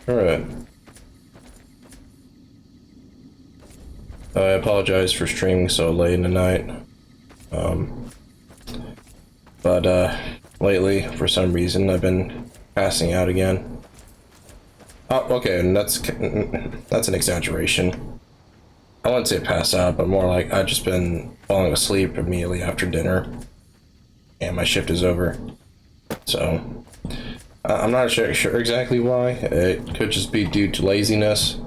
Alright. I apologize for streaming so late in the night. But lately, for some reason, I've been passing out again. Oh, okay, and that's an exaggeration. I wouldn't say pass out, but more like I've just been falling asleep immediately after dinner, and my shift is over. So, I'm not sure exactly why. It could just be due to laziness,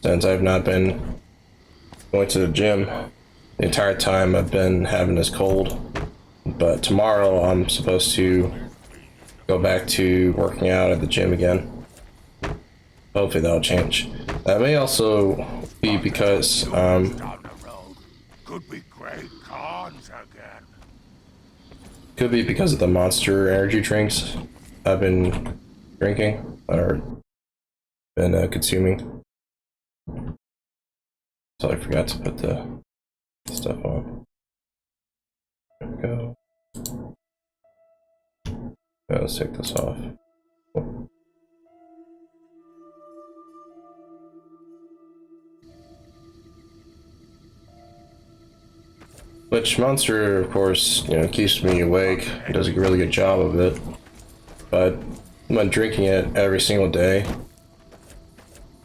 since I've not been going to the gym the entire time I've been having this cold. But tomorrow I'm supposed to go back to working out at the gym again. Hopefully that'll change. That may also be because could be because of the Monster energy drinks I've been drinking or been consuming. So I forgot to put the stuff on. There we go. Yeah, let's take this off. Cool. Which Monster, of course, keeps me awake. It does a really good job of it. But when drinking it every single day,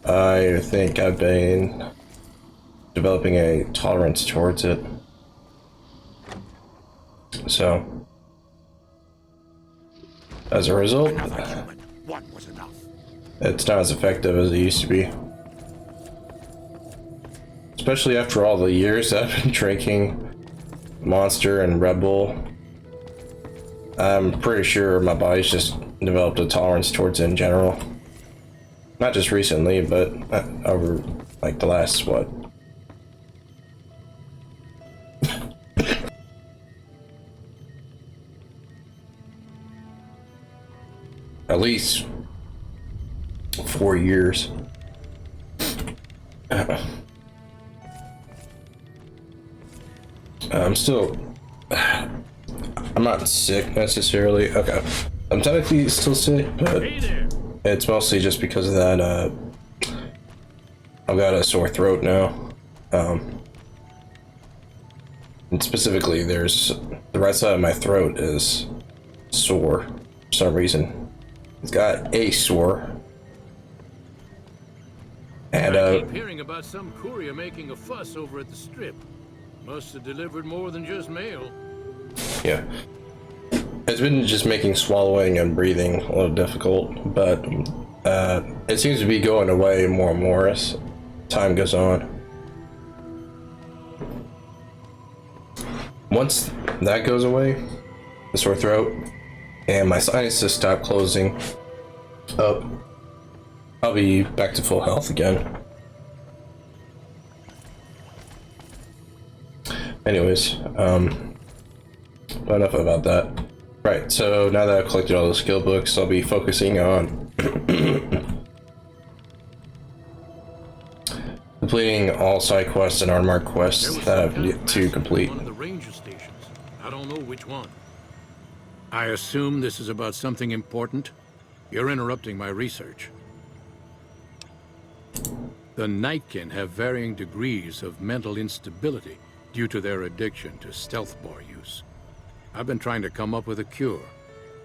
I think I've been developing a tolerance towards it. So, as a result, it's not as effective as it used to be. Especially after all the years I've been drinking Monster and Red Bull. I'm pretty sure my body's just developed a tolerance towards it in general. Not just recently, but over like the last, what? At least 4 years. I'm not sick necessarily. Okay. I'm technically still sick, but it's mostly just because of that, I've got a sore throat now. And specifically, the right side of my throat is sore for some reason. It's got a sore. And I keep hearing about some courier making a fuss over at the strip. Must have delivered more than just mail. Yeah. It's been just making swallowing and breathing a little difficult, but it seems to be going away more and more as time goes on. Once that goes away, the sore throat, and my sinuses stop closing up, I'll be back to full health again. Anyways, enough about that. Right, so now that I've collected all the skill books, I'll be focusing on completing all side quests and unmarked quests that I've yet to complete. One of the ranger stations. I don't know which one. I assume this is about something important. You're interrupting my research. The Nightkin have varying degrees of mental instability due to their addiction to stealth boar use. I've been trying to come up with a cure.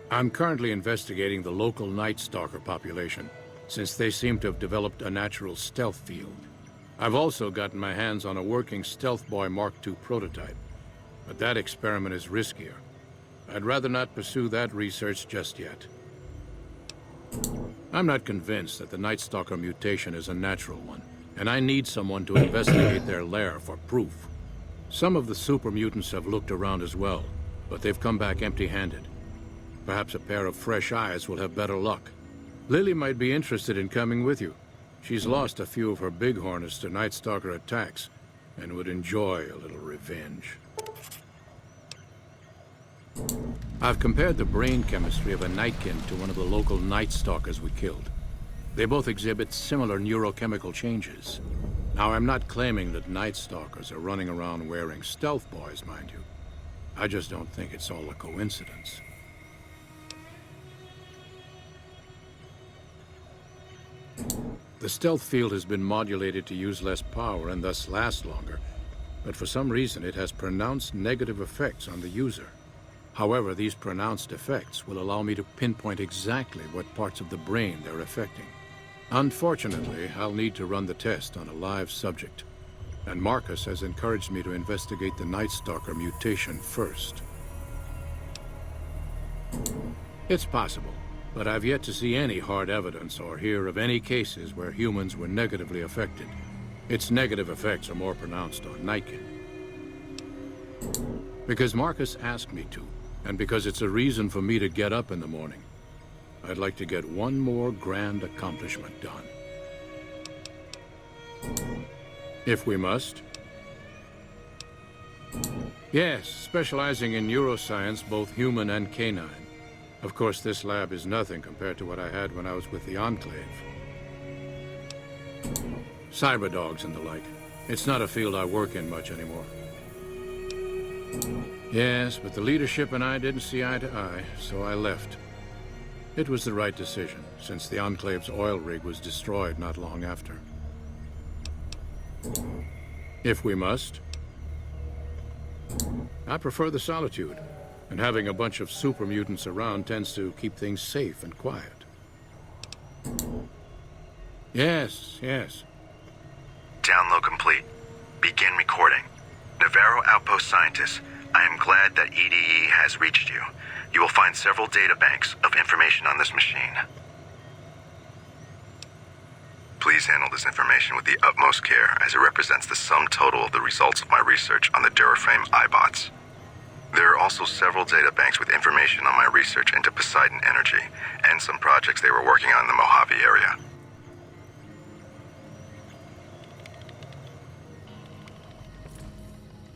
I'm currently investigating the local Night Stalker population, since they seem to have developed a natural stealth field. I've also gotten my hands on a working Stealth Boy Mark II prototype, but that experiment is riskier. I'd rather not pursue that research just yet. I'm not convinced that the Night Stalker mutation is a natural one, and I need someone to investigate their lair for proof. Some of the super mutants have looked around as well, but they've come back empty-handed. Perhaps a pair of fresh eyes will have better luck. Lily might be interested in coming with you. She's lost a few of her bighorners to Night Stalker attacks, and would enjoy a little revenge. I've compared the brain chemistry of a Nightkin to one of the local Night Stalkers we killed. They both exhibit similar neurochemical changes. Now, I'm not claiming that Night Stalkers are running around wearing stealth boys, mind you. I just don't think it's all a coincidence. The stealth field has been modulated to use less power and thus last longer, but for some reason it has pronounced negative effects on the user. However, these pronounced effects will allow me to pinpoint exactly what parts of the brain they're affecting. Unfortunately, I'll need to run the test on a live subject, and Marcus has encouraged me to investigate the Night Stalker mutation first. It's possible, but I've yet to see any hard evidence or hear of any cases where humans were negatively affected. Its negative effects are more pronounced on Nightkin. Because Marcus asked me to, and because it's a reason for me to get up in the morning, I'd like to get one more grand accomplishment done. If we must. Yes, specializing in neuroscience, both human and canine. Of course, this lab is nothing compared to what I had when I was with the Enclave. Cyberdogs and the like. It's not a field I work in much anymore. Yes, but the leadership and I didn't see eye to eye, so I left. It was the right decision, since the Enclave's oil rig was destroyed not long after. If we must. I prefer the solitude, and having a bunch of super mutants around tends to keep things safe and quiet. Yes. Download complete. Begin recording. Navarro Outpost Scientist, I am glad that EDE has reached you. You will find several databanks of information on this machine. Please handle this information with the utmost care, as it represents the sum total of the results of my research on the Duraframe iBots. There are also several databanks with information on my research into Poseidon Energy, and some projects they were working on in the Mojave area.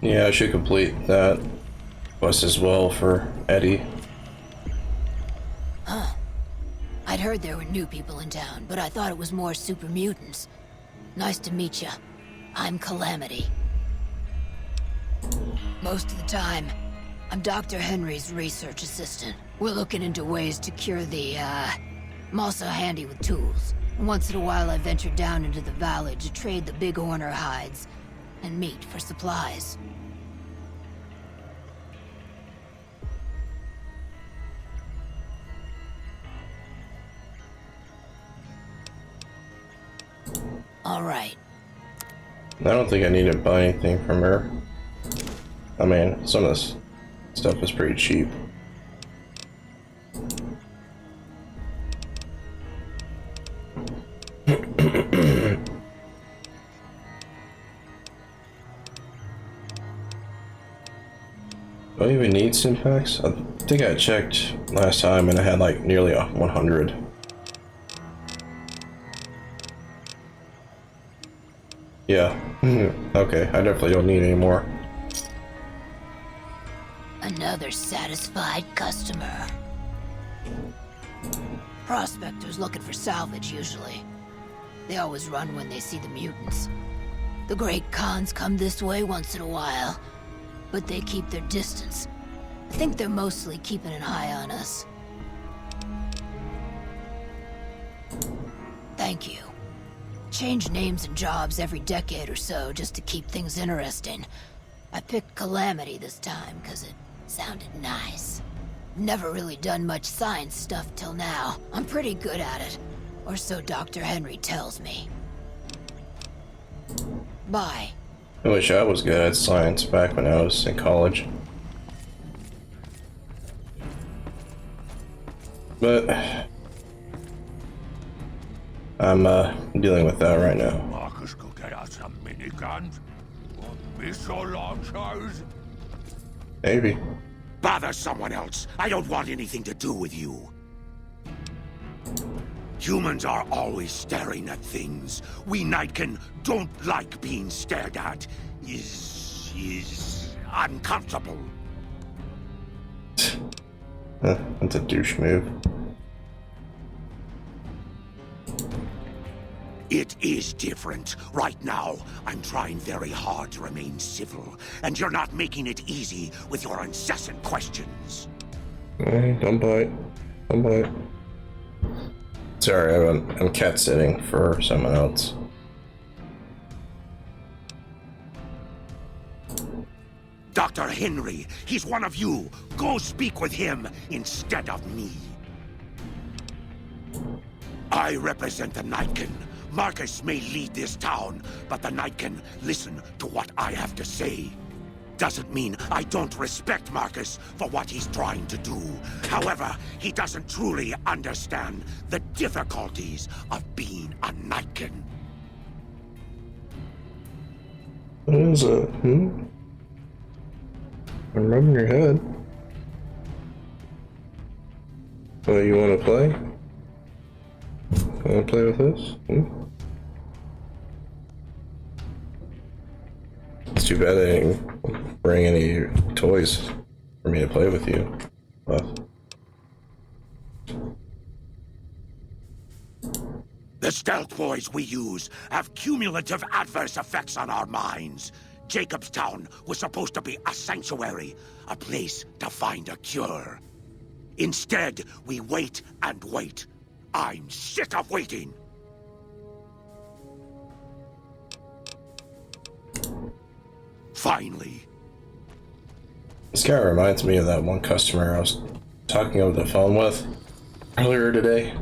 Yeah, I should complete that quest as well for Eddie. I'd heard there were new people in town, but I thought it was more super mutants. Nice to meet ya. I'm Calamity. Most of the time, I'm Dr. Henry's research assistant. We're looking into ways to cure the, I'm also handy with tools. Once in a while I venture down into the valley to trade the bighorner hides and meat for supplies. All right. I don't think I need to buy anything from her. I mean, some of this stuff is pretty cheap. Do I even need Syntax? I think I checked last time and I had like nearly 100. Yeah. Okay, I definitely don't need any more. Another satisfied customer. Prospectors looking for salvage, usually. They always run when they see the mutants. The Great Khans come this way once in a while, but they keep their distance. I think they're mostly keeping an eye on us. Thank you. Change names and jobs every decade or so just to keep things interesting. I picked Calamity this time because it sounded nice. Never really done much science stuff till now. I'm pretty good at it. Or so Dr. Henry tells me. Bye. I wish I was good at science back when I was in college. But I'm dealing with that right now. Marcus could get us some miniguns. Missile launchers? Maybe. Bother someone else. I don't want anything to do with you. Humans are always staring at things. We Nightkin don't like being stared at. Is uncomfortable. That's a douche move. It is different. Right now, I'm trying very hard to remain civil, and you're not making it easy with your incessant questions. Don't bite. Don't bite. Sorry, I'm cat sitting for someone else. Dr. Henry, he's one of you. Go speak with him instead of me. I represent the Nightkin. Marcus may lead this town, but the Nightkin listen to what I have to say. Doesn't mean I don't respect Marcus for what he's trying to do. However, he doesn't truly understand the difficulties of being a Nightkin. What is it? I'm rubbing your head. Oh, you want to play? Want to play with this? It's too bad I didn't bring any toys for me to play with you. The stealth boys we use have cumulative adverse effects on our minds. Jacobstown was supposed to be a sanctuary, a place to find a cure. Instead, we wait and wait. I'm sick of waiting. Finally. This guy reminds me of that one customer I was talking over the phone with earlier today.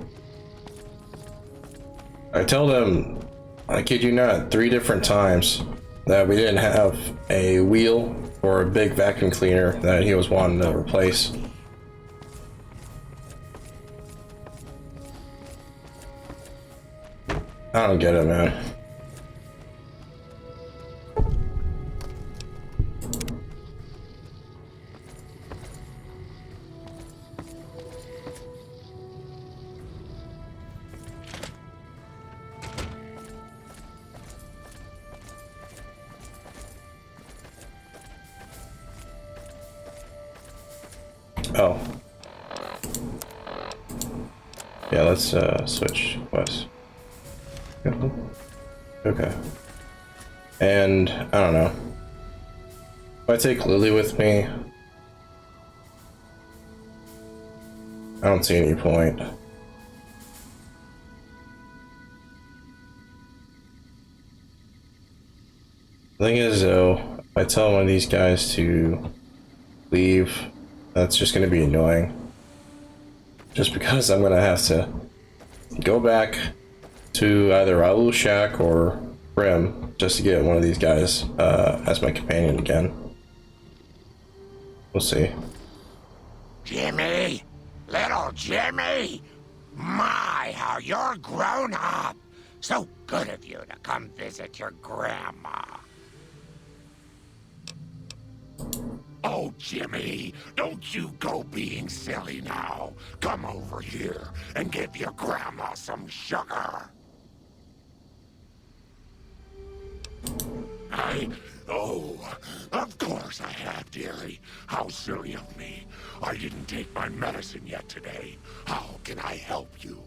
I told him, I kid you not, 3 different times that we didn't have a wheel or a big vacuum cleaner that he was wanting to replace. I don't get it, man. Oh. Yeah, let's switch west. Okay. And I don't know. If I take Lily with me, I don't see any point. The thing is, though, if I tell one of these guys to leave, that's just going to be annoying. Just because I'm going to have to go back to either Raoul's shack or Brim just to get one of these guys as my companion again. We'll see. Jimmy! Little Jimmy! My, how you're grown up! So good of you to come visit your grandma. Oh, Jimmy, don't you go being silly now. Come over here and give your grandma some sugar. Oh, of course I have, dearie. How silly of me. I didn't take my medicine yet today. How can I help you?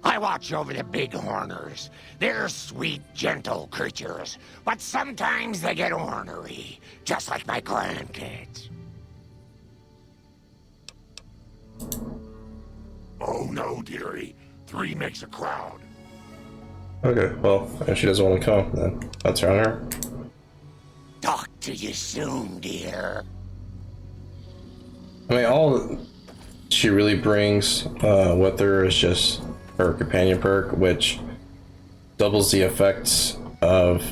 I watch over the bighorners. They're sweet, gentle creatures, but sometimes they get ornery, just like my grandkids. Oh no, dearie. 3 makes a crowd. Okay, well, if she doesn't want to come, then that's on her. Talk to you soon, dear. I mean, all she really brings with her is just her companion perk, which doubles the effects of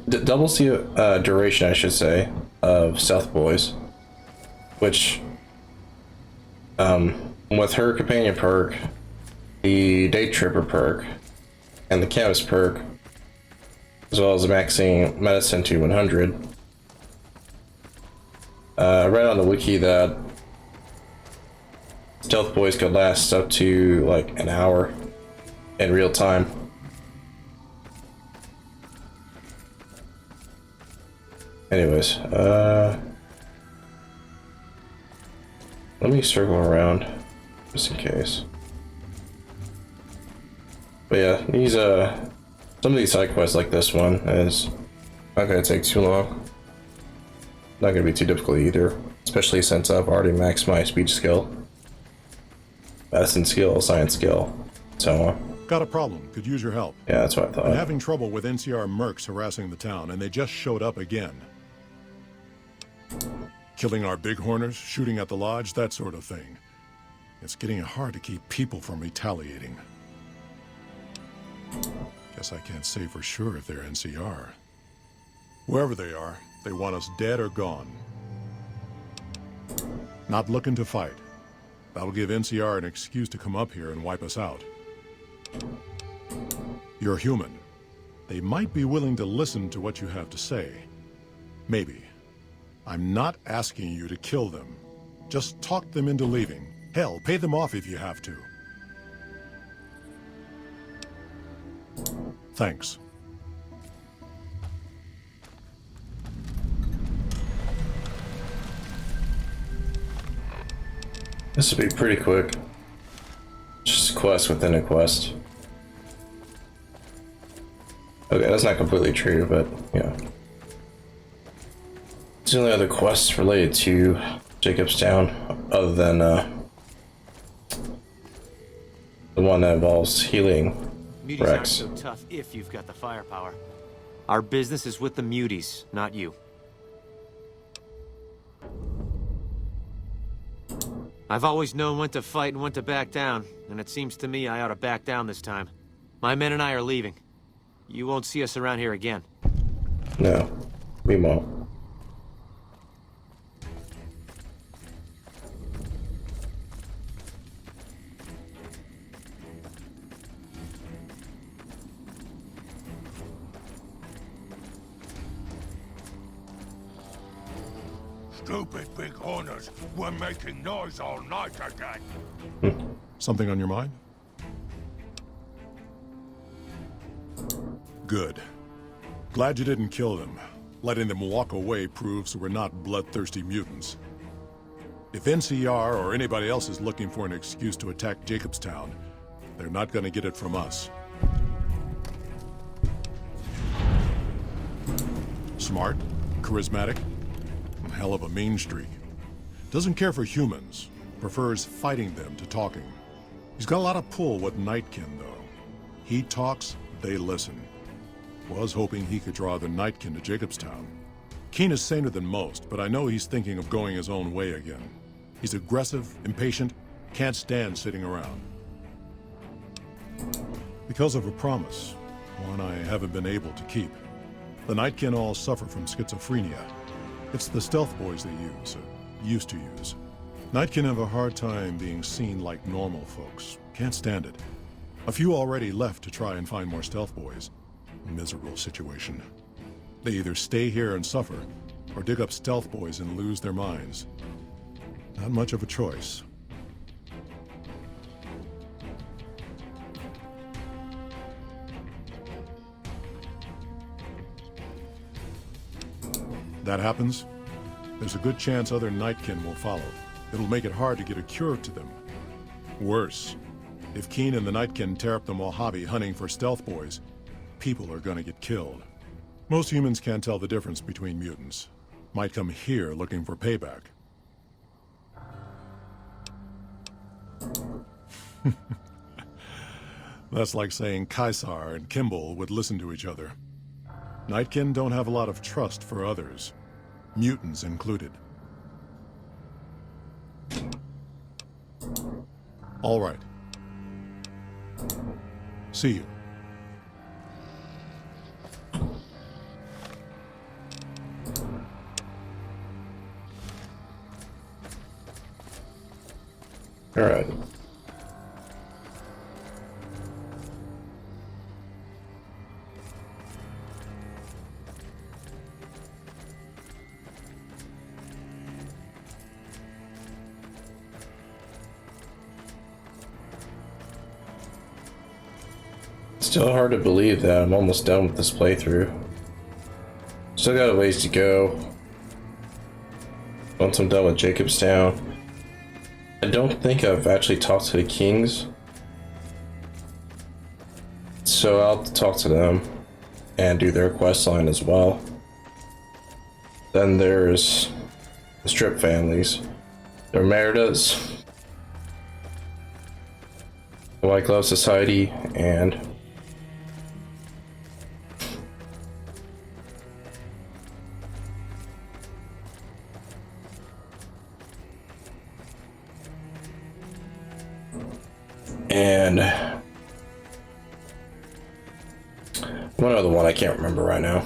doubles the duration, I should say, of Stealth Boys. Which, with her companion perk, the Day Tripper perk, and the Canvas perk, as well as maxing medicine to 100. I read on the wiki that stealth boys could last up to like an hour in real time. Anyways, let me circle around just in case. But yeah, these some of these side quests like this one is not gonna take too long. Not gonna be too difficult either, especially since I've already maxed my speech skill, medicine skill, science skill, so on. Got a problem. Could use your help. Yeah, that's what I thought. I'm having trouble with NCR mercs harassing the town, and they just showed up again. Killing our bighorners, shooting at the lodge, that sort of thing. It's getting hard to keep people from retaliating. Guess I can't say for sure if they're NCR. Wherever they are, they want us dead or gone. Not looking to fight. That'll give NCR an excuse to come up here and wipe us out. You're human. They might be willing to listen to what you have to say. Maybe. I'm not asking you to kill them. Just talk them into leaving. Hell, pay them off if you have to. Thanks. This will be pretty quick. Just a quest within a quest. Okay, that's not completely true, but yeah. It's the only other quests related to Jacobstown, other than the one that involves healing Muties aren't Rex. so tough if you've got the firepower. Our business is with the Muties, not you. I've always known when to fight and when to back down, and it seems to me I ought to back down this time. My men and I are leaving. You won't see us around here again. No, we won't. Stupid big horners were making noise all night again. Something on your mind? Good. Glad you didn't kill them. Letting them walk away proves we're not bloodthirsty mutants. If NCR or anybody else is looking for an excuse to attack Jacobstown, they're not gonna get it from us. Smart, charismatic, and hell of a mean streak. Doesn't care for humans, prefers fighting them to talking. He's got a lot of pull with Nightkin, though. He talks, they listen. Was hoping he could draw the Nightkin to Jacobstown. Keen is saner than most, but I know he's thinking of going his own way again. He's aggressive, impatient, can't stand sitting around. Because of a promise, one I haven't been able to keep. The Nightkin all suffer from schizophrenia. It's the stealth boys they use, or used to use. Nightkin have a hard time being seen like normal folks. Can't stand it. A few already left to try and find more stealth boys. Miserable situation. They either stay here and suffer, or dig up stealth boys and lose their minds. Not much of a choice. That happens, there's a good chance other Nightkin will follow. It'll make it hard to get a cure to them. Worse, if Keen and the Nightkin tear up the Mojave hunting for stealth boys, people are gonna get killed. Most humans can't tell the difference between mutants. Might come here looking for payback. That's like saying Caesar and Kimball would listen to each other. Nightkin don't have a lot of trust for others, mutants included. All right. See you. All right. Still hard to believe that I'm almost done with this playthrough. Still got a ways to go. Once I'm done with Jacobstown, I don't think I've actually talked to the Kings. So I'll have to talk to them and do their quest line as well. Then there's the Strip families. There are Meridas, the White Glove Society, and one other one I can't remember right now.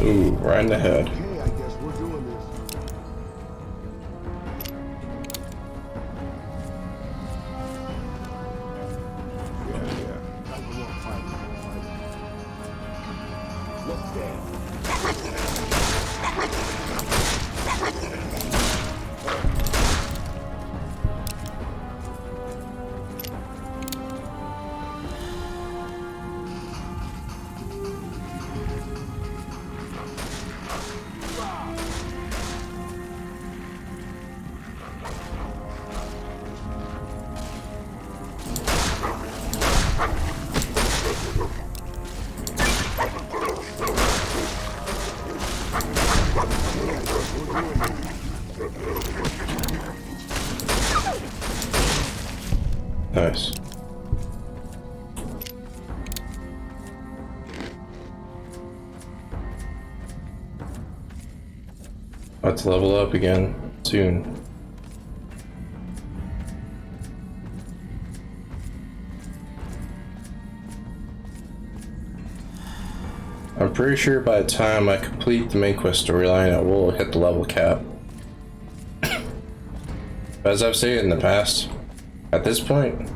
Ooh, right in the head. Okay, I guess we're doing this. Yeah. Time for more fighting. Let's dance. Nice. About to level up again soon. I'm pretty sure by the time I complete the main quest storyline, I will hit the level cap. As I've said in the past, at this point,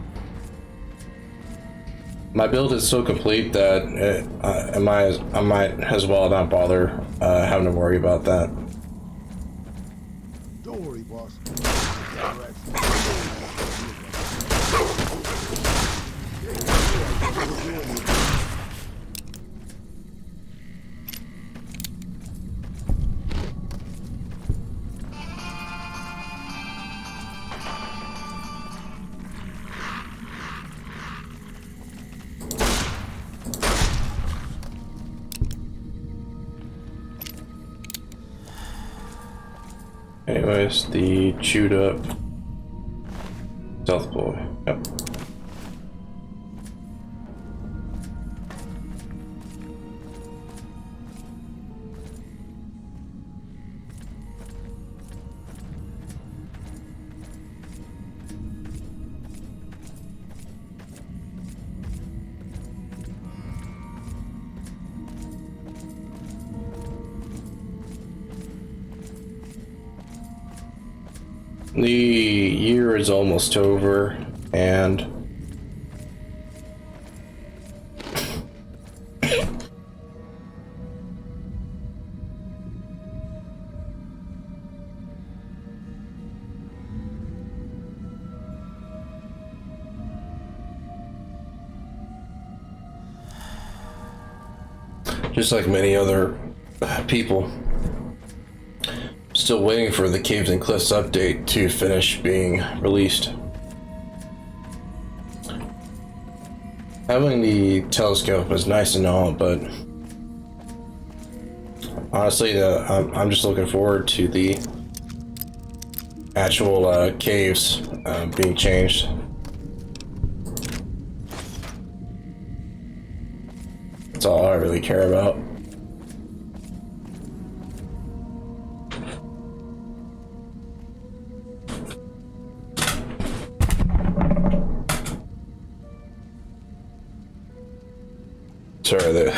my build is so complete that I might as well not bother having to worry about that. Don't worry, boss. Anyways, the chewed up stealth boy. Yep. The year is almost over, and just like many other people, still waiting for the Caves and Cliffs update to finish being released. Having the telescope is nice and all, but honestly, I'm just looking forward to the actual caves being changed. That's all I really care about. Sorry, the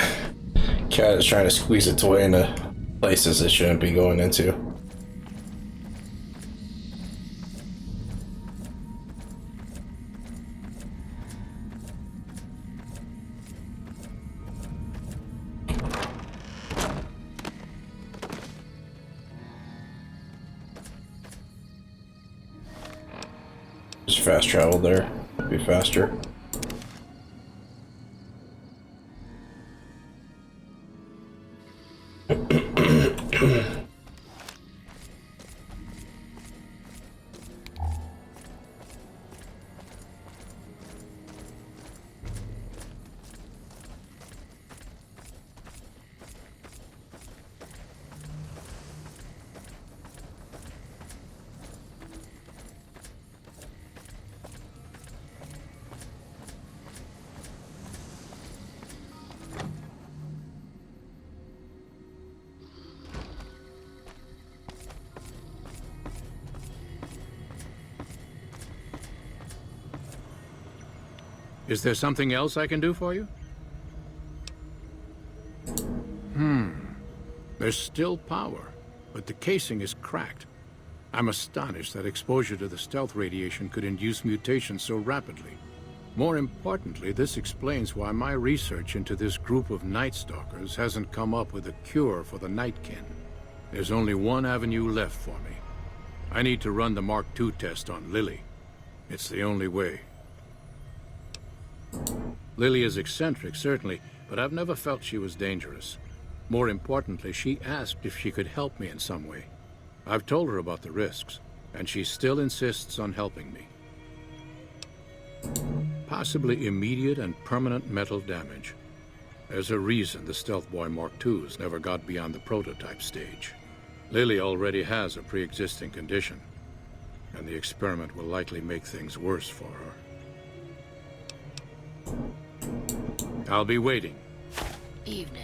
cat is trying to squeeze its way into places it shouldn't be going into. Just fast travel there. Be faster. Is there something else I can do for you? There's still power, but the casing is cracked. I'm astonished that exposure to the stealth radiation could induce mutations so rapidly. More importantly, this explains why my research into this group of Night Stalkers hasn't come up with a cure for the Nightkin. There's only one avenue left for me. I need to run the Mark II test on Lily. It's the only way. Lily is eccentric, certainly, but I've never felt she was dangerous. More importantly, she asked if she could help me in some way. I've told her about the risks, and she still insists on helping me. Possibly immediate and permanent metal damage. There's a reason the Stealth Boy Mark IIs never got beyond the prototype stage. Lily already has a pre-existing condition, and the experiment will likely make things worse for her. I'll be waiting. Evening.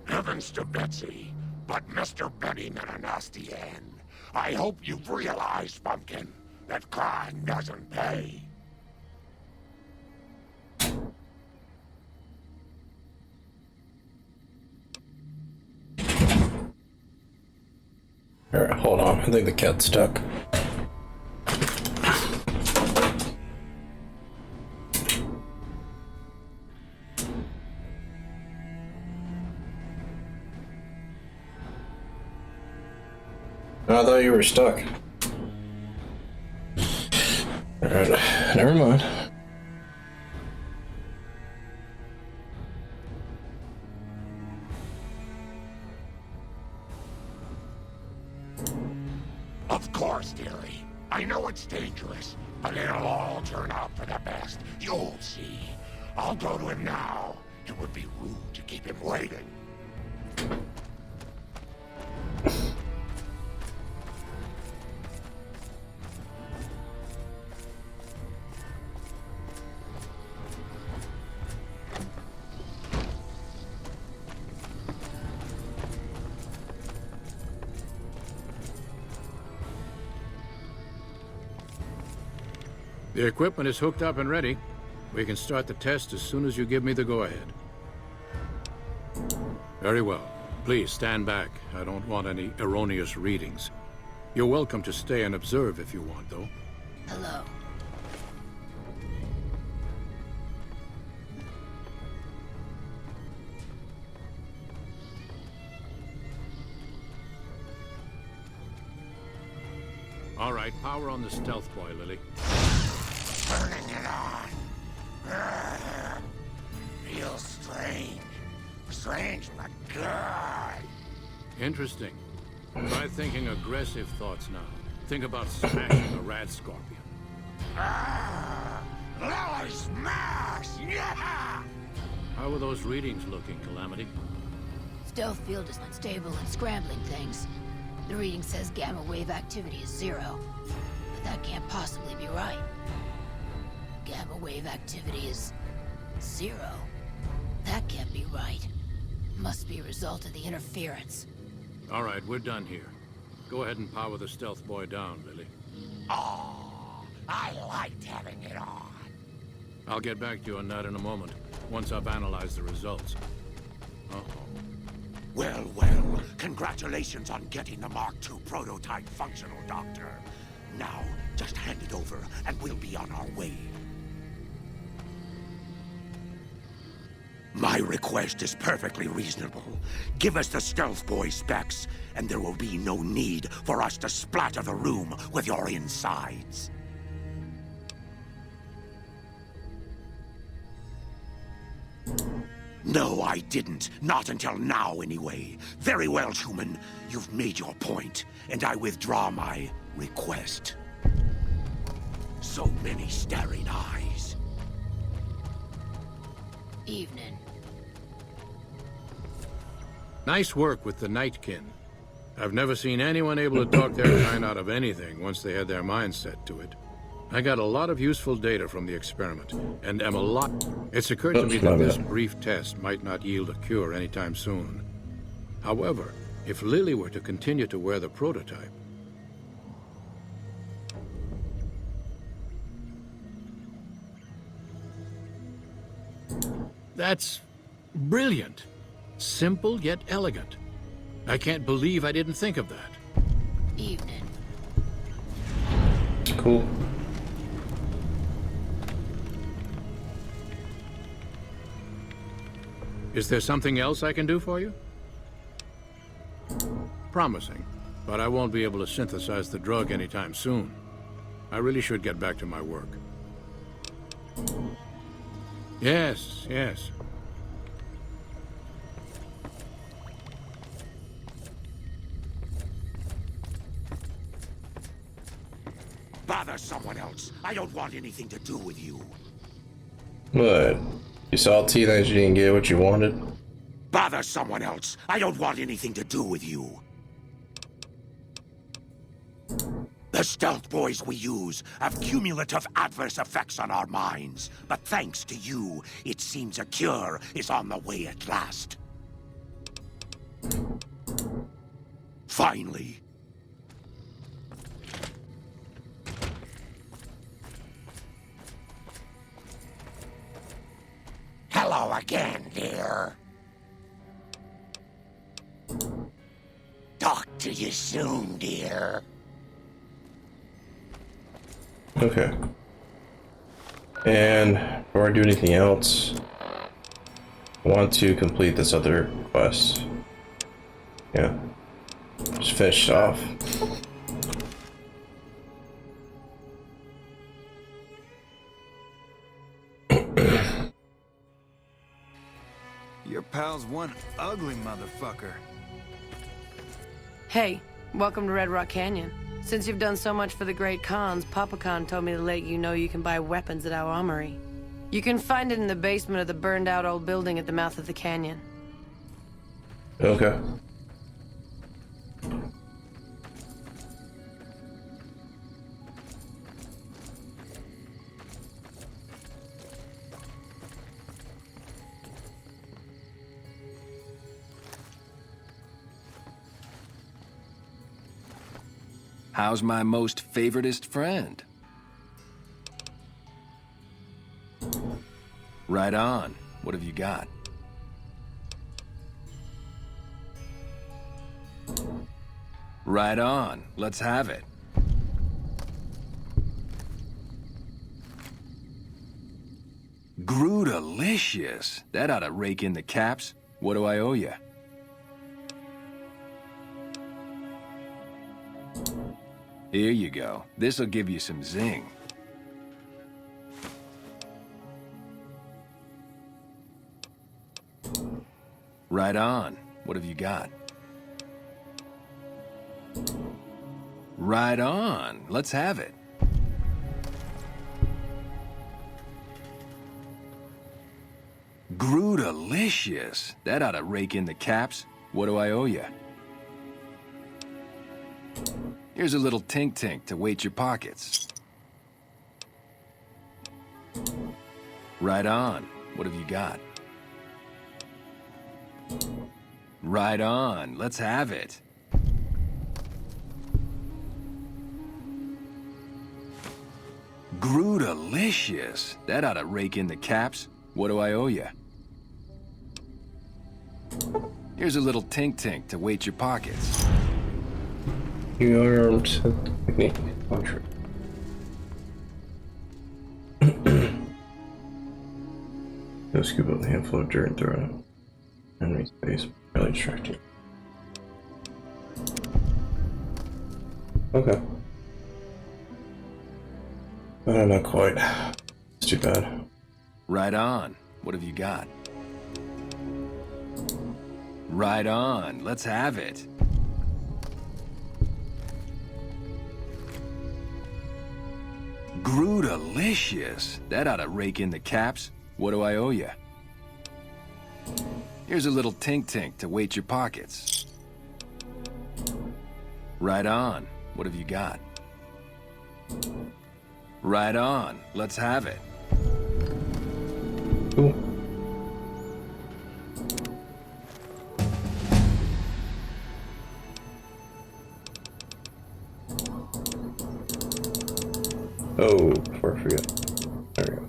Heavens to Betsy, but Mr. Benny Menanastian. I hope you've realized, Pumpkin, that crime doesn't pay. Alright, hold on. I think the cat's stuck. I thought you were stuck. Alright, never mind. Of course, dearie. I know it's dangerous, but it'll all turn out for the best. You'll see. I'll go to him now. It would be rude to keep him waiting. The equipment is hooked up and ready. We can start the test as soon as you give me the go-ahead. Very well. Please stand back. I don't want any erroneous readings. You're welcome to stay and observe if you want, though. Hello. All right, power on the Stealth Boy, Lily. Turning it on. Feels strange. Strange, but good. Interesting. Try thinking aggressive thoughts now. Think about smashing a rad scorpion. Lily smash! Yeah! How are those readings looking, Calamity? Stealth field is unstable and scrambling things. The reading says gamma wave activity is 0. But that can't possibly be right. Gamma wave activity is 0. That can't be right. Must be a result of the interference. All right, we're done here. Go ahead and power the stealth boy down, Lily. Oh, I liked having it on. I'll get back to you on that in a moment, once I've analyzed the results. Uh-oh. Well, well, congratulations on getting the Mark II prototype functional, Doctor. Now, just hand it over, and we'll be on our way. My request is perfectly reasonable. Give us the Stealth Boy specs, and there will be no need for us to splatter the room with your insides. No, I didn't. Not until now, anyway. Very well, human. You've made your point, and I withdraw my request. So many staring eyes. Evening. Nice work with the Nightkin. I've never seen anyone able to talk their kind out of anything once they had their mind set to it. I got a lot of useful data from the experiment, and am a lot... It's occurred to me that this brief test might not yield a cure anytime soon. However, if Lily were to continue to wear the prototype... That's brilliant. Simple yet elegant. I can't believe I didn't think of that. Evening. Cool. Is there something else I can do for you? Promising, but I won't be able to synthesize the drug anytime soon. I really should get back to my work. Yes, yes. Bother someone else. I don't want anything to do with you. What? You salty that you didn't get what you wanted? Bother someone else. I don't want anything to do with you. The Stealth Boys we use have cumulative adverse effects on our minds, but thanks to you, it seems a cure is on the way at last. Finally. Hello again, dear. Talk to you soon, dear. Okay. And before I do anything else, I want to complete this other quest. Yeah. Just finish it off. Your pal's one ugly motherfucker. Hey, welcome to Red Rock Canyon. Since you've done so much for the Great Khans, Papa Khan told me to let you know you can buy weapons at our armory. You can find it in the basement of the burned-out old building at the mouth of the canyon. Okay. How's my most favoritist friend? Right on. What have you got? Right on. Let's have it. Groot-alicious. That ought to rake in the caps. What do I owe you? Here you go. This'll give you some zing. Right on. What have you got? Right on. Let's have it. Grudalicious. That ought to rake in the caps. What do I owe you? Here's a little tink-tink to weight your pockets. Right on. What have you got? Right on. Let's have it. Grudalicious. That ought to rake in the caps. What do I owe you? Here's a little tink-tink to weight your pockets. You armed technique. Contrary. Go scoop up a handful of dirt and throw it on enemy's face. Really distracting. Okay. Not quite. It's too bad. Right on. What have you got? Right on. Let's have it. Grudalicious. That ought to rake in the caps. What do I owe you? Here's a little tink-tink to weight your pockets. Right on. What have you got? Right on. Let's have it. Cool. Oh, before I forget. There we go.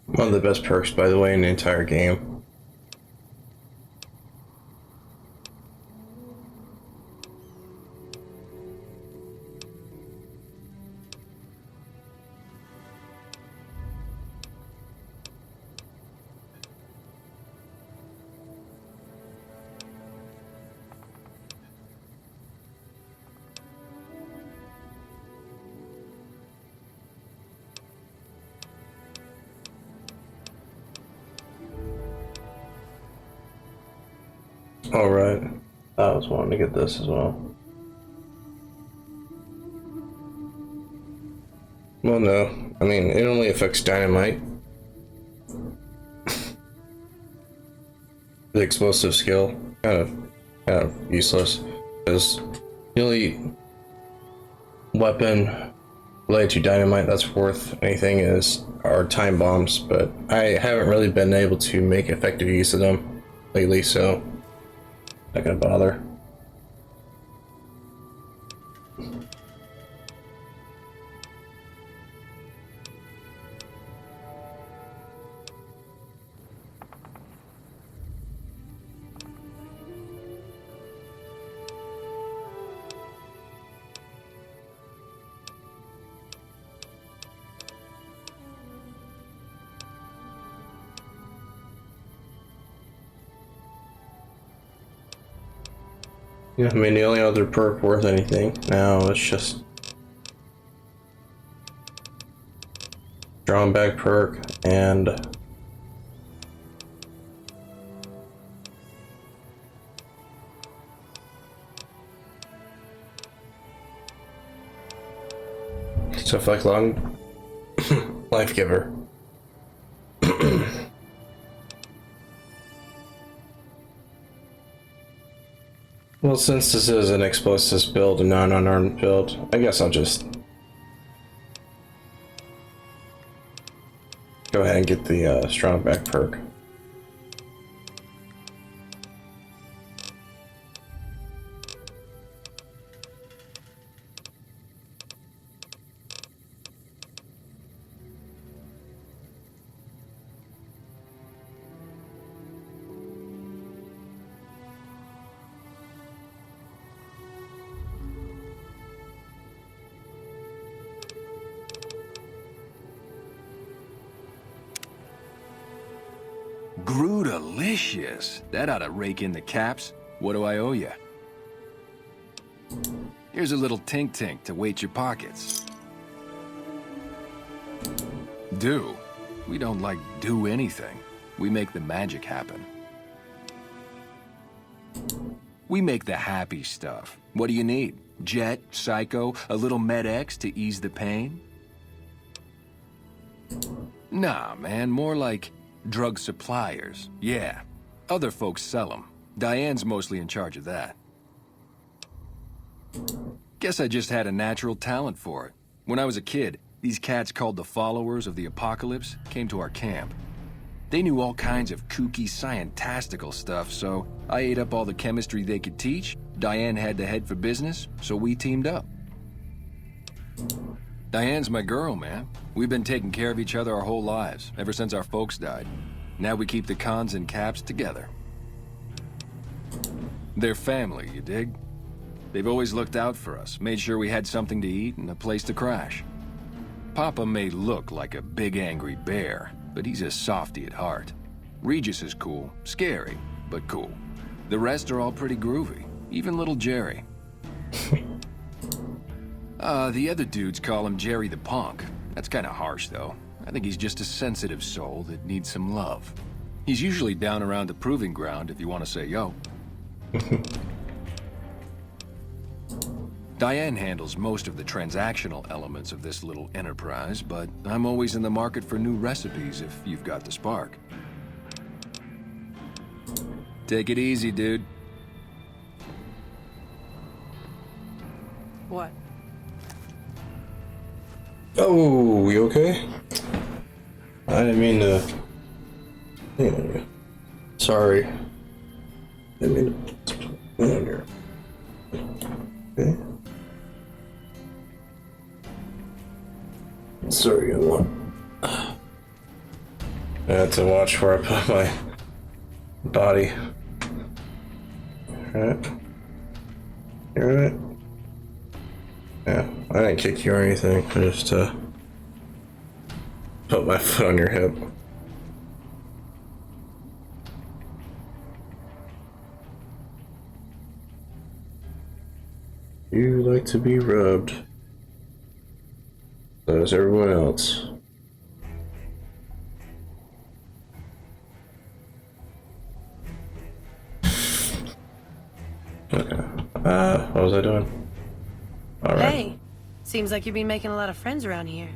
One of the best perks, by the way, in the entire game. Alright, I was wanting to get this as well. Well, no. I mean, it only affects dynamite. The explosive skill, kind of useless. Because the only weapon related to dynamite that's worth anything are time bombs, but I haven't really been able to make effective use of them lately, so not gonna bother. Yeah, I mean, the only other perk worth anything now is just drawn back perk and stuff like long life giver. Well, since this is an explosives build and not an unarmed build, I guess I'll just go ahead and get the strong back perk. Grootalicious. That ought to rake in the caps. What do I owe you? Here's a little tink-tink to weight your pockets. Do? We don't, like, do anything. We make the magic happen. We make the happy stuff. What do you need? Jet, Psycho, a little Med-X to ease the pain? Nah, man, more like drug suppliers. Yeah. Other folks sell them. Diane's mostly in charge of that. Guess I just had a natural talent for it. When I was a kid, these cats called the Followers of the Apocalypse came to our camp. They knew all kinds of kooky, scientistical stuff, so I ate up all the chemistry they could teach. Diane had the head for business, so we teamed up. Diane's my girl, man. We've been taking care of each other our whole lives, ever since our folks died. Now we keep the cons and caps together. They're family, you dig? They've always looked out for us, made sure we had something to eat and a place to crash. Papa may look like a big angry bear, but he's a softy at heart. Regis is cool, scary, but cool. The rest are all pretty groovy, even little Jerry. The other dudes call him Jerry the Punk. That's kinda harsh, though. I think he's just a sensitive soul that needs some love. He's usually down around the proving ground if you want to say yo. Diane handles most of the transactional elements of this little enterprise, but I'm always in the market for new recipes if you've got the spark. Take it easy, dude. What? Oh, you okay? I didn't mean to. Yeah. Sorry. Didn't mean to put on here. Okay. Sorry, everyone. I had to watch where I put my body. Alright. You alright? Yeah, I didn't kick you or anything. I just put my foot on your hip. You like to be rubbed. So does everyone else. Okay. What was I doing? All right. Hey, seems like you've been making a lot of friends around here.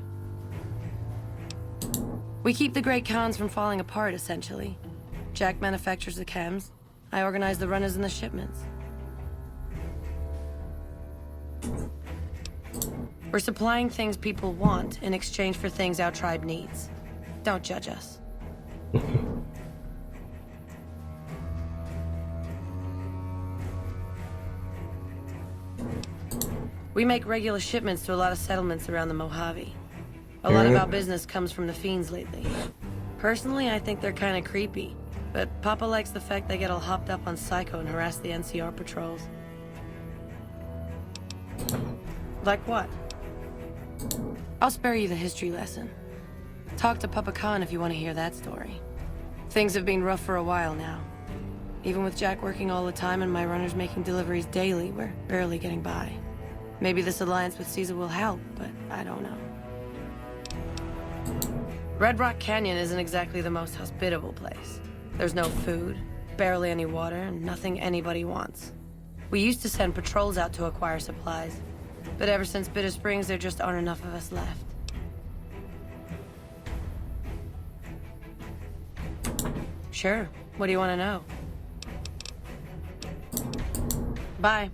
We keep the Great Khans from falling apart, essentially. Jack manufactures the chems. I organize the runners and the shipments. We're supplying things people want in exchange for things our tribe needs. Don't judge us. We make regular shipments to a lot of settlements around the Mojave. A lot of our business comes from the Fiends lately. Personally, I think they're kind of creepy, but Papa likes the fact they get all hopped up on Psycho and harass the NCR patrols. Like what? I'll spare you the history lesson. Talk to Papa Khan if you want to hear that story. Things have been rough for a while now. Even with Jack working all the time and my runners making deliveries daily, we're barely getting by. Maybe this alliance with Caesar will help, but I don't know. Red Rock Canyon isn't exactly the most hospitable place. There's no food, barely any water, and nothing anybody wants. We used to send patrols out to acquire supplies, but ever since Bitter Springs, there just aren't enough of us left. Sure. What do you want to know? Bye.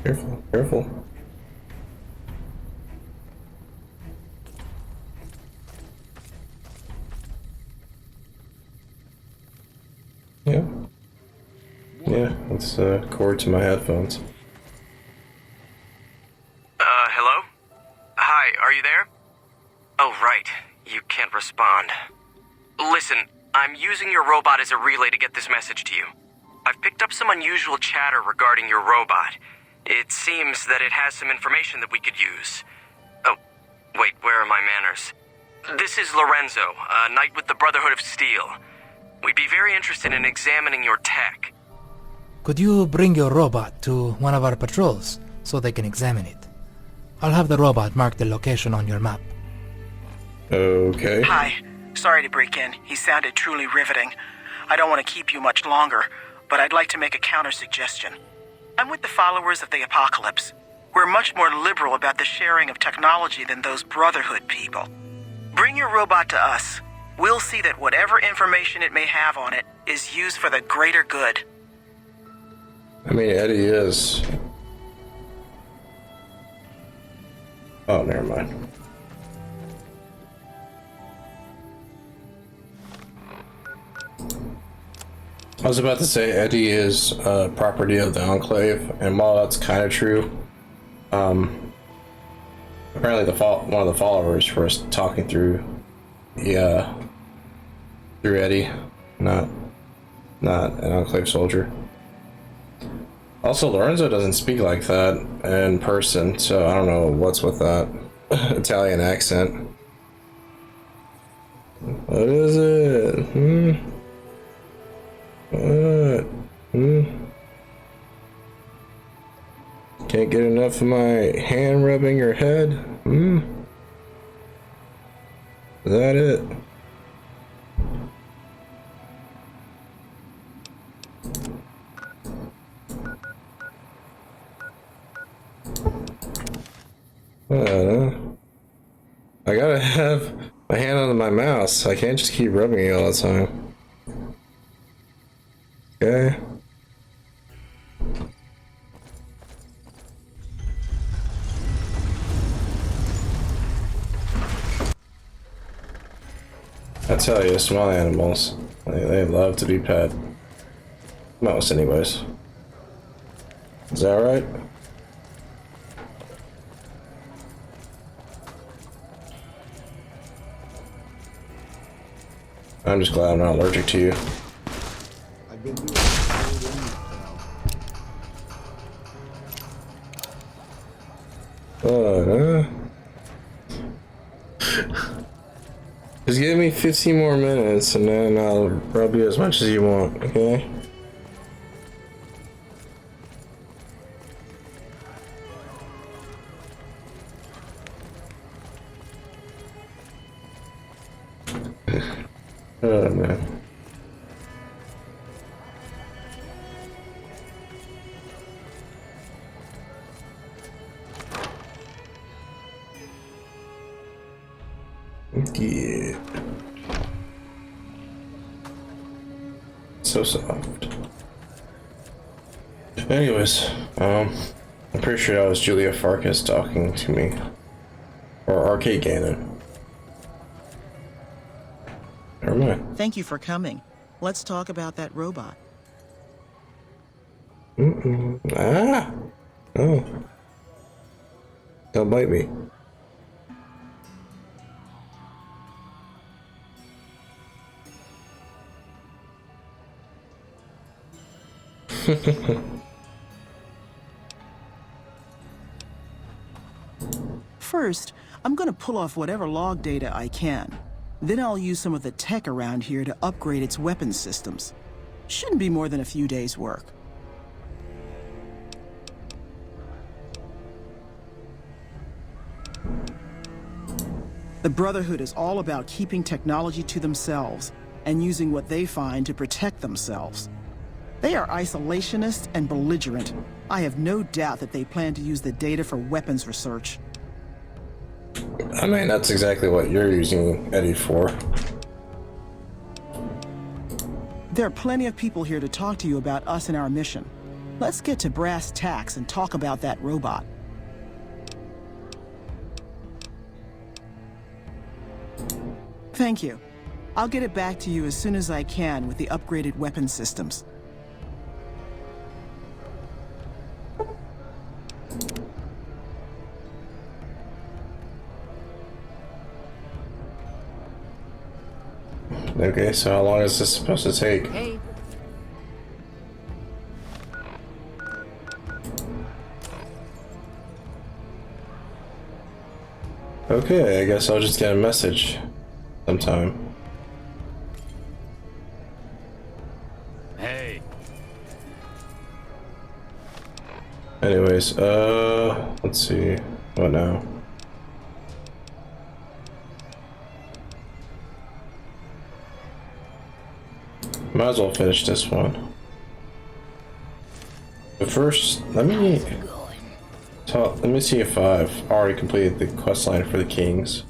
Careful, careful. Yeah. Yeah, it's cord to my headphones. Hello? Hi, are you there? Oh, right. You can't respond. Listen, I'm using your robot as a relay to get this message to you. I've picked up some unusual chatter regarding your robot. It seems that it has some information that we could use. Oh, wait, where are my manners? This is Lorenzo, a knight with the Brotherhood of Steel. We'd be very interested in examining your tech. Could you bring your robot to one of our patrols so they can examine it? I'll have the robot mark the location on your map. Okay. Hi. Sorry to break in. He sounded truly riveting. I don't want to keep you much longer, but I'd like to make a counter-suggestion. I'm with the followers of the Apocalypse. We're much more liberal about the sharing of technology than those Brotherhood people. Bring your robot to us. We'll see that whatever information it may have on it is used for the greater good. I mean, Eddie is. Oh, never mind. I was about to say Eddie is property of the Enclave, and while that's kind of true, apparently one of the followers was talking through through Eddie, not an Enclave soldier. Also, Lorenzo doesn't speak like that in person, so I don't know what's with that Italian accent. What is it? What? Can't get enough of my hand rubbing your head? Is that it? I gotta have my hand on my mouse. I can't just keep rubbing it all the time. Okay. I tell you, small animals, they love to be pet. Most anyways. Is that right? I'm just glad I'm not allergic to you. I've been doing Just give me 15 more minutes and then I'll rub you as much as you want, okay? Oh man. Yeah. So soft. Anyways, I'm pretty sure that was Julia Farkas talking to me. Or Arcade Ganon. Never mind. Thank you for coming. Let's talk about that robot. Ah! Oh. Don't bite me. First, I'm gonna pull off whatever log data I can. Then I'll use some of the tech around here to upgrade its weapons systems. Shouldn't be more than a few days' work. The Brotherhood is all about keeping technology to themselves and using what they find to protect themselves. They are isolationist and belligerent. I have no doubt that they plan to use the data for weapons research. I mean, that's exactly what you're using Eddie for. There are plenty of people here to talk to you about us and our mission. Let's get to brass tacks and talk about that robot. Thank you. I'll get it back to you as soon as I can with the upgraded weapon systems. Okay, so how long is this supposed to take? Hey. Okay, I guess I'll just get a message sometime. Hey. Anyways, let's see. What now? Might as well finish this one. But first, let me see if I've already completed the quest line for the Kings.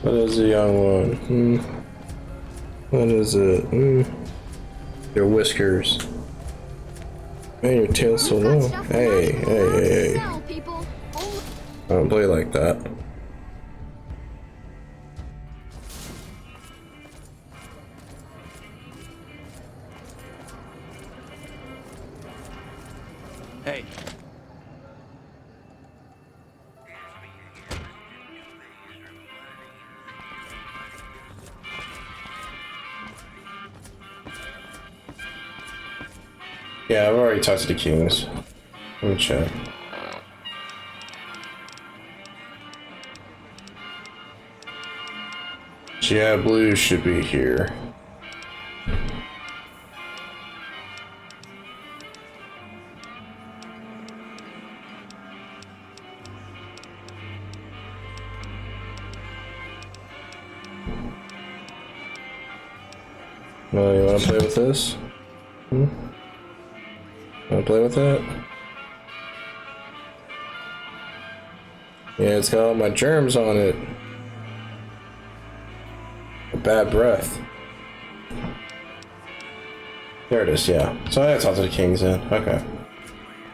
What is a young one? What is it? Your whiskers. Man, your tail's so long. Hey. I don't play like that. Hey. Yeah, I've already talked to the Kings. Let me check. Yeah, Blue should be here. Well, you wanna play with this? Wanna play with that? Yeah, it's got all my germs on it. A bad breath. There it is, yeah. So I gotta talk to the Kings then. Okay.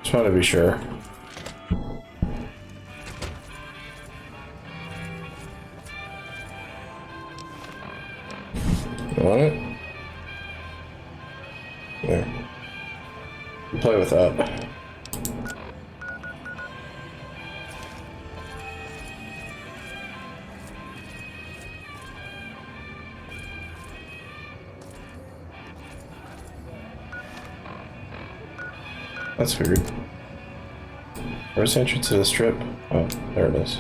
Just wanted to be sure. You want it? Yeah. Play with that. That's weird. Where's the entrance to the strip? Oh, there it is.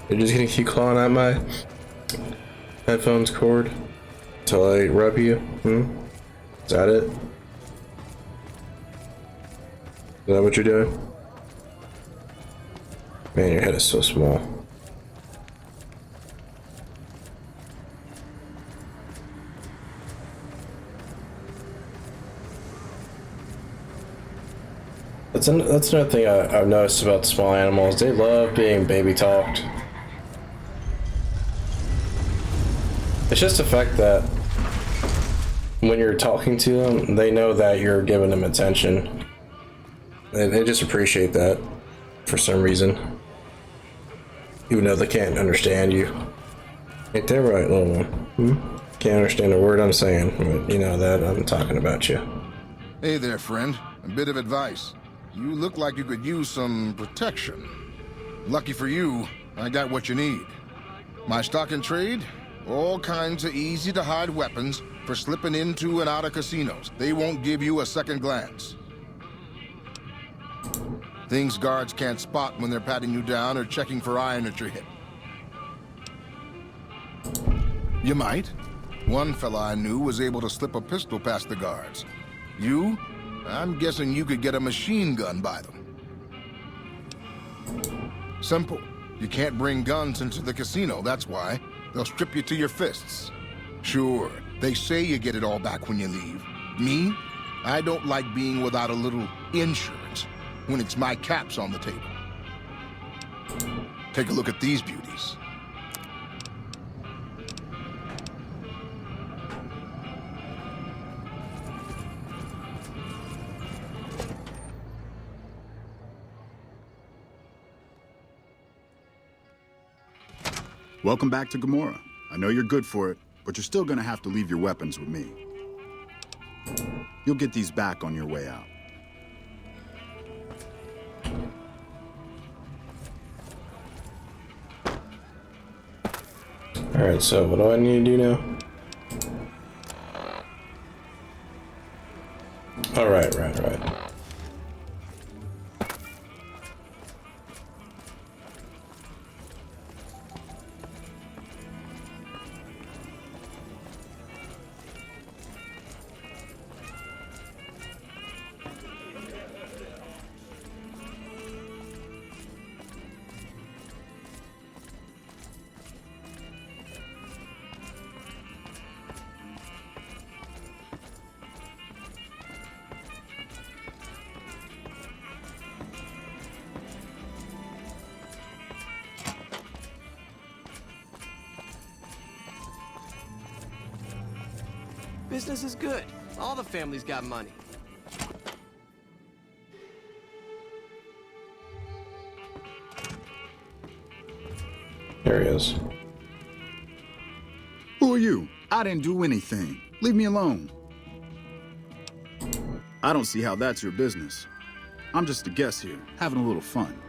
You're just gonna keep clawing at my headphones cord until I rub you? Is that it? Is that what you're doing? Man, your head is so small. That's another thing I've noticed about small animals. They love being baby talked. It's just the fact that when you're talking to them, they know that you're giving them attention. They just appreciate that for some reason. Even though they can't understand you. Ain't that right, little one? Can't understand a word I'm saying, but you know that I'm talking about you. Hey there, friend. A bit of advice. You look like you could use some protection. Lucky for you, I got what you need. My stock and trade? All kinds of easy-to-hide weapons for slipping into and out of casinos. They won't give you a second glance. Things guards can't spot when they're patting you down or checking for iron at your hip. You might. One fella I knew was able to slip a pistol past the guards. You? I'm guessing you could get a machine gun by them. Simple. You can't bring guns into the casino, that's why. They'll strip you to your fists. Sure, they say you get it all back when you leave. Me? I don't like being without a little insurance when it's my caps on the table. Take a look at these beauties. Welcome back to Gamora. I know you're good for it, but you're still gonna have to leave your weapons with me. You'll get these back on your way out. Alright, so what do I need to do now? Alright, right. Business is good. All the families got money. There he is. Who are you? I didn't do anything. Leave me alone. I don't see how that's your business. I'm just a guest here, having a little fun.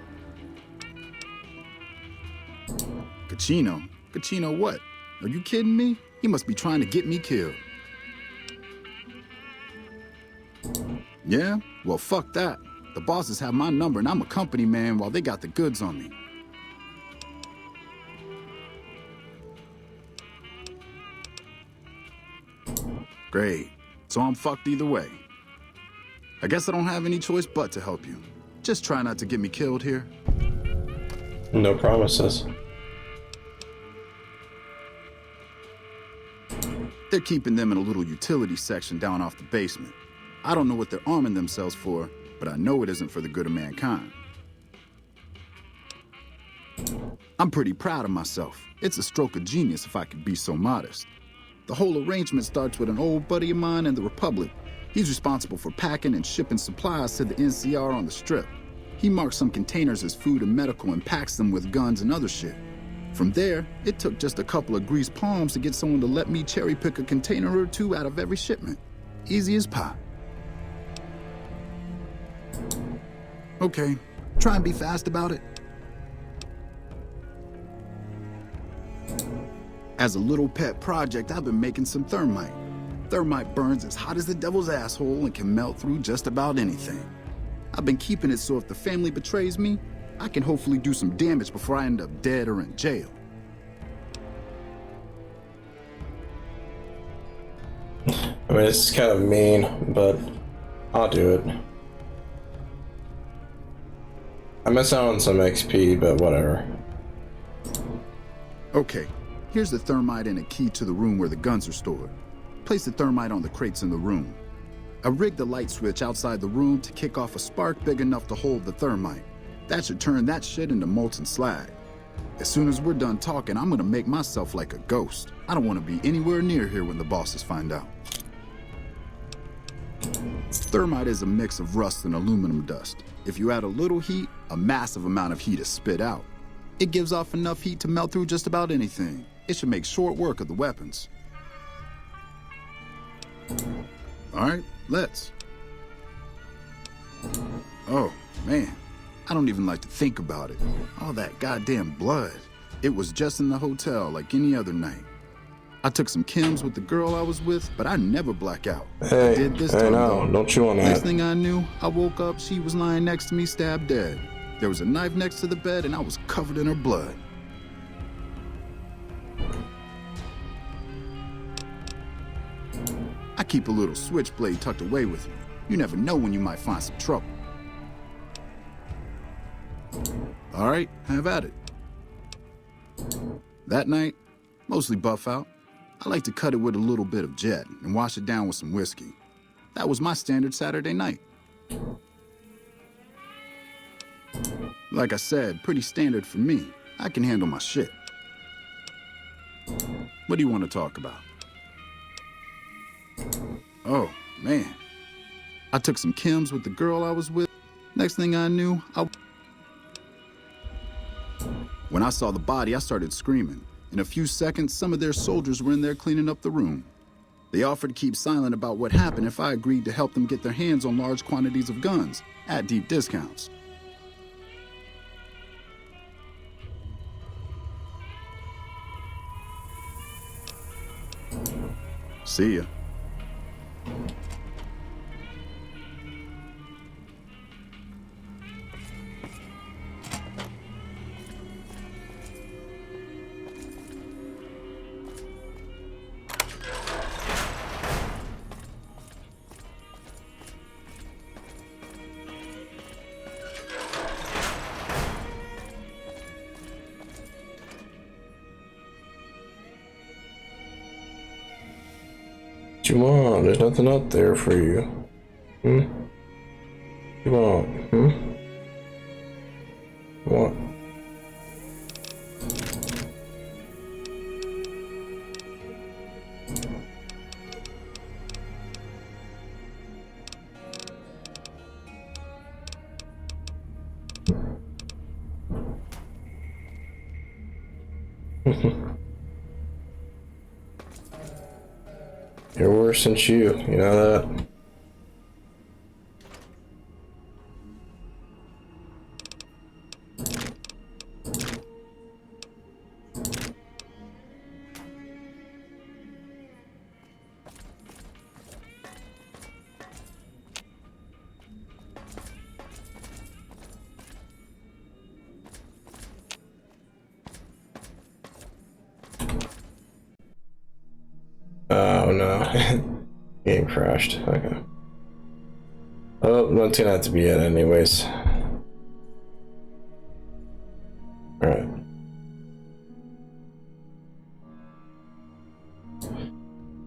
Kachino? Kachino what? Are you kidding me? He must be trying to get me killed. Yeah? Well, fuck that. The bosses have my number and I'm a company man while they got the goods on me. Great. So I'm fucked either way. I guess I don't have any choice but to help you. Just try not to get me killed here. No promises. They're keeping them in a little utility section down off the basement. I don't know what they're arming themselves for, but I know it isn't for the good of mankind. I'm pretty proud of myself. It's a stroke of genius if I could be so modest. The whole arrangement starts with an old buddy of mine in the Republic. He's responsible for packing and shipping supplies to the NCR on the Strip. He marks some containers as food and medical and packs them with guns and other shit. From there, it took just a couple of greased palms to get someone to let me cherry pick a container or two out of every shipment. Easy as pie. Okay, try and be fast about it. As a little pet project, I've been making some thermite. Thermite burns as hot as the devil's asshole and can melt through just about anything. I've been keeping it so if the family betrays me, I can hopefully do some damage before I end up dead or in jail. I mean, it's kind of mean, but I'll do it. I miss out on some XP, but whatever. Okay, here's the thermite and a key to the room where the guns are stored. Place the thermite on the crates in the room. I rigged the light switch outside the room to kick off a spark big enough to hold the thermite. That should turn that shit into molten slag. As soon as we're done talking, I'm gonna make myself like a ghost. I don't want to be anywhere near here when the bosses find out. Thermite is a mix of rust and aluminum dust. If you add a little heat, a massive amount of heat is spit out. It gives off enough heat to melt through just about anything. It should make short work of the weapons. All right, let's. Oh, man. I don't even like to think about it. All that goddamn blood. It was just in the hotel like any other night. I took some chems with the girl I was with, but I never black out. Hey, I did this time, no, though. don't you want that? Next thing I knew, I woke up, she was lying next to me, stabbed dead. There was a knife next to the bed, and I was covered in her blood. keep a little switchblade tucked away with me. You never know when you might find some trouble. All right, have at it. That night, mostly buff out, I like to cut it with a little bit of Jet and wash it down with some whiskey. That was my standard Saturday night. Like I said, pretty standard for me. I can handle my shit. What do you want to talk about? Oh, man. I took some chems with the girl I was with. Next thing I knew, When I saw the body, I started screaming. In a few seconds, some of their soldiers were in there cleaning up the room. They offered to keep silent about what happened if I agreed to help them get their hands on large quantities of guns at deep discounts. See ya. Come on, there's nothing up there for you. Come on, What? You're worse than you know that? Oh no. Game crashed. Okay. Oh, that's gonna have to be it anyways. Alright.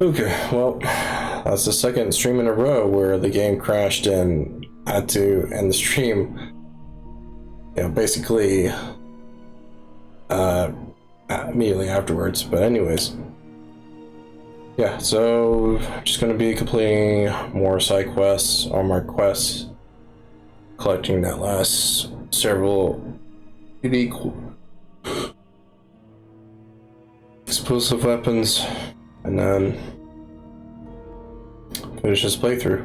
Okay, well, that's the second stream in a row where the game crashed and had to end the stream. You know, basically immediately afterwards. But anyways. Yeah, so just gonna be completing more side quests, armor quests, collecting that last several unique explosive weapons, and then finish this playthrough.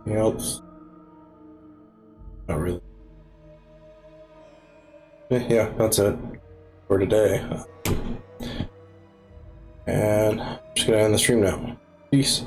Anything else? Not really. Yeah, that's it for today. And I'm just gonna end the stream now. Peace.